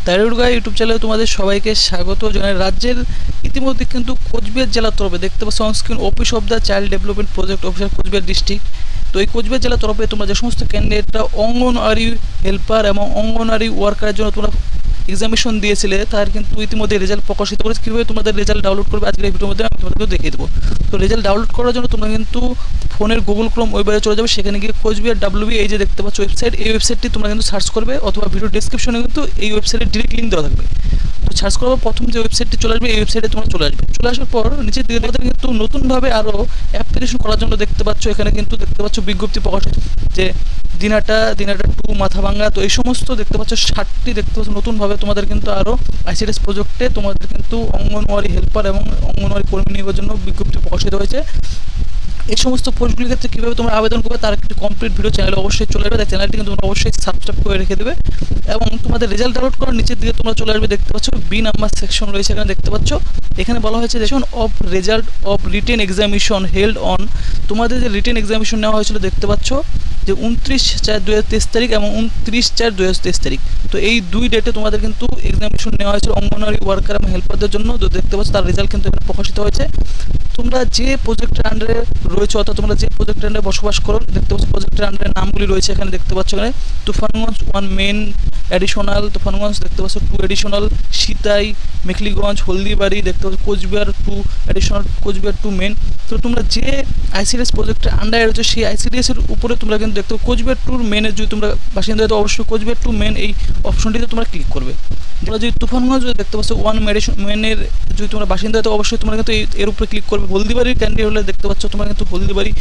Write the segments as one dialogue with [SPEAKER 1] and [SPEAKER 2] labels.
[SPEAKER 1] Thyroid গাই YouTube চ্যানেলে তোমাদের সবাইকে স্বাগত জানাই। রাজ্যের ইতিমধ্যে কিন্তু কোচবিহার জেলার তরফে দেখতে পাচ্ছ onscreen office of the child development project officer Cooch Behar district. তো এই কোচবিহার জেলার তরফে তোমরা যে সমস্ত ক্যান্ডিডেটরা অঙ্গনওয়াড়ি হেল্পার এবং অঙ্গনওয়াড়ি ওয়ার্কারের জন্য তোমরা এক্সামিনেশন দিয়েছিলে তার কিন্তু ইতিমধ্যে রেজাল্ট প্রকাশিত করেছে। কীভাবে তোমাদের রেজাল্ট ডাউনলোড করবে আজকের এই ভিডিওর মধ্যে আমি তোমাদেরকে দেখিয়ে দেবো। তো রেজাল্ট ডাউনলোড করার জন্য তোমরা কিন্তু ফোনের গুগল ক্রোম ওয়েবসাইটে চলে যাবে, সেখানে গিয়ে কোচবিহার ডাব্লিউবি এই যে দেখতে পাচ্ছ ওয়েবসাইট, এই ওয়েবসাইটটি তোমরা কিন্তু সার্চ করবে অথবা ভিডিও ডিসক্রিপশনে কিন্তু এই ওয়েবসাইটের ডিরেক্ট লিঙ্ক দেওয়া থাকবে। তো সার্চ করার প্রথম যে ওয়েবসাইটটি চলে আসবে এই ওয়েবসাইটে তোমরা চলে আসবে। চলে আসার পর নিচের দিকে তোমাদের কিন্তু নতুনভাবে আরও অ্যাপ্লিকেশন করার জন্য দেখতে পাচ্ছ এখানে কিন্তু দেখতে পাচ্ছ বিজ্ঞপ্তি প্রকাশিত যে দিনাটা 2 মাথাভাঙ্গা। তো এই সমস্ত দেখতে পাচ্ছ 60টি দেখতে পাচ্ছ নতুনভাবে তোমাদের কিন্তু আরও আইসিডিএস প্রজেক্টে তোমাদের কিন্তু অঙ্গনওয়াড়ি হেল্পার এবং অঙ্গনওয়াড়ি কর্মী নিয়োগের জন্য বিজ্ঞপ্তি প্রকাশিত হয়েছে। এই সমস্ত পোস্টগুলির ক্ষেত্রে কীভাবে তোমরা আবেদন করবে তার একটি কমপ্লিট ভিডিও চ্যানেলে অবশ্যই চলে আসবে। তাই চ্যানেলটি কিন্তু তোমরা অবশ্যই সাবস্ক্রাইব করে রেখে দেবে এবং তোমাদের রেজাল্ট ডাউনলোড করার নিচের দিকে তোমরা চলে আসবে, দেখতে পাচ্ছ বি নাম্বার সেকশন রয়েছে এখানে দেখতে পাচ্ছ। এখানে বলা হয়েছে section of result of written examination held on. তোমাদের যে রিটেন এক্সামিনেশন নেওয়া হয়েছিল দেখতে পাচ্ছ যে 29/4/2023 তারিখ এবং 29/4/2023 তারিখ। তো এই দুই ডেটে তোমাদের কিন্তু এক্সামিনেশন নেওয়া হয়েছিল অঙ্গনওয়াড়ি ওয়ার্কার এবং হেল্পারদের জন্য। তো দেখতে পাচ্ছ তার রেজাল্ট কিন্তু এখানে প্রকাশিত হয়েছে। তোমরা যে প্রজেক্টের আন্ডারে রয়েছে অর্থাৎ তোমরা যে প্রজেক্টের আন্ডারে বসবাস করো দেখতে পাচ্ছ প্রজেক্টের আন্ডারে নামগুলি রয়েছে এখানে দেখতে পাচ্ছ। এখানে তুফানগঞ্জ 1 মেন অ্যাডিশনাল, তুফানগঞ্জ দেখতে পাচ্ছ 2 অ্যাডিশনাল, সিতাই, মেখলিগঞ্জ, হলদিবাড়ি দেখতে পাচ্ছ কোচবিহার 2 অ্যাডিশনাল, কোচবিহার 2 মেন। তো তোমরা যে আইসিডিএস প্রজেক্টের আন্ডারে রয়েছে সেই আইসিডিএস এর উপরে তোমরা কিন্তু দেখতে কোচবিহার 2 মেনের যদি তোমরা বাসিন্দা হয় তো অবশ্যই কোচবিহার 2 মেন এই অপশনটিতে তোমরা ক্লিক করবে। তোমরা যদি তুফানগঞ্জ দেখতে পাচ্ছ 1 মেনের যদি তোমরা বাসিন্দা হয় তো অবশ্যই তোমরা কিন্তু এর উপরে ক্লিক করবে। হলদিবাড়ির ক্যান্ডিডেট হলে দেখতে পাচ্ছ তোমরা কিন্তু হলদিবাড়ি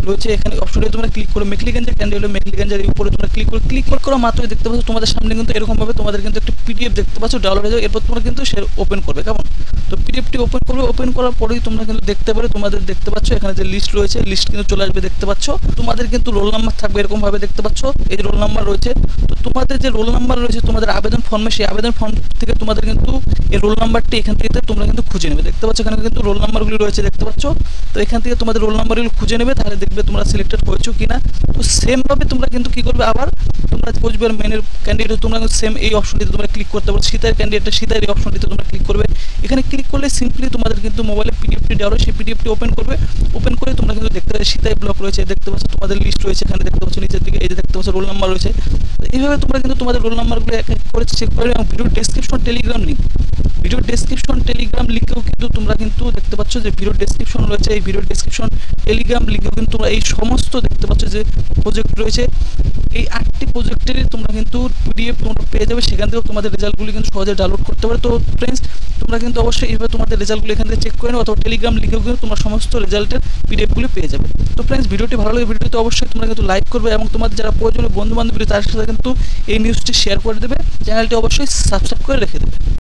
[SPEAKER 1] রয়েছে এখানে অপশনটি তোমরা ক্লিক করে মেখলিগঞ্জের ক্যান্ডিডেট হলে মেখলিগঞ্জের উপরে তোমরা ক্লিক করা মাত্রই দেখতে পাচ্ছ তোমাদের সামনে কিন্তু এরকমভাবে তোমাদের কিন্তু একটা পিডিএফ দেখতে পাচ্ছ ডাউনলোড হয়ে যাবে। এরপর তোমরা কিন্তু সে ওপেন করবে কেমন। তো পিডিএফটি ওপেন করবে, ওপেন করার পরেই তোমরা কিন্তু দেখতে পাবে তোমাদের দেখতে পাচ্ছ এখানে যে লিস্ট রয়েছে লিস্ট কিন্তু চলে আসবে দেখতে পাচ্ছ। তোমাদের কিন্তু রোল নাম্বার থাকবে এরকমভাবে দেখতে পাচ্ছ, এই যে রোল নাম্বার রয়েছে। তো তোমাদের যে রোল নাম্বার রয়েছে তোমাদের আবেদন ফর্মে সেই আবেদন ফর্ম থেকে তোমাদের কিন্তু এই রোল নাম্বারটি এখান থেকে তোমরা কিন্তু খুঁজে নেবে দেখতে পাচ্ছ। এখানে কিন্তু রোল নাম্বারগুলি রয়েছে দেখতে পাচ্ছ। তো এখান থেকে তোমাদের রোল নাম্বারগুলো খুঁজে নেবে, তাহলে দেখবে তোমরা সিলেক্টেড হয়েছো কিনা। তো সেমভাবে তোমরা কিন্তু কী করবে আবার তোমরা কোচবিহার মেনের ক্যান্ডিডেট তোমরা সেম এই অপশনটিতে তোমরা ক্লিক করতে পারো। সীতার ক্যান্ডিডেটটা সীতার এই অপশনটিতে তোমরা ক্লিক করবে। এখানে ক্লিক করলে সিম্পলি তোমাদের কিন্তু মোবাইলে পিডিএফটি ডাউনলোড সেই পিডিএফটি ওপেন করবে। ওপেন করে তোমরা কিন্তু দেখতে পাচ্ছ সীতাই ব্লক রয়েছে দেখতে পাচ্ছ, তোমাদের লিস্ট রয়েছে এখানে দেখতে পাচ্ছ নিচের দিকে এই যে দেখতে পাচ্ছ রোল নাম্বার রয়েছে। এইভাবে তোমরা কিন্তু তোমাদের রোল নাম্বারগুলো এক এক করে চেক করবে এবং ভিডিও ডেসক্রিপশন টেলিগ্রাম লিঙ্কেও কিন্তু তোমরা কিন্তু দেখতে পাচ্ছ যে ভিডিও ডেসক্রিপশন রয়েছে। এই ভিডিও ডেসক্রিপশন টেলিগ্রাম লিঙ্কেও কিন্তু তোমরা এই সমস্ত দেখতে পাচ্ছ যে প্রজেক্ট রয়েছে এই 8টি প্রজেক্টের তোমরা কিন্তু পিডিএফ তোমরা পেয়ে যাবে। সেখান থেকেও তোমাদের রেজাল্টগুলি কিন্তু সহজে ডাউনলোড করতে পারো। তো ফ্রেন্ডস তোমরা কিন্তু অবশ্যই এইভাবে তোমাদের রেজাল্টগুলো এখান থেকে চেক করে নেবে অথবা টেলিগ্রাম লিঙ্কেও কিন্তু তোমরা সমস্ত রেজাল্টের পিডিএফগুলি পেয়ে যাবে। তো ফ্রেন্ডস ভিডিওটি ভালো লাগে ভিডিওতে অবশ্যই তোমরা কিন্তু লাইক করবে এবং তোমাদের যারা প্রয়োজনীয় বন্ধু বান্ধব তার সাথে কিন্তু এই নিউজটি শেয়ার করে দেবে। চ্যানেলটি অবশ্যই সাবস্ক্রাইব করে রেখে দেবে।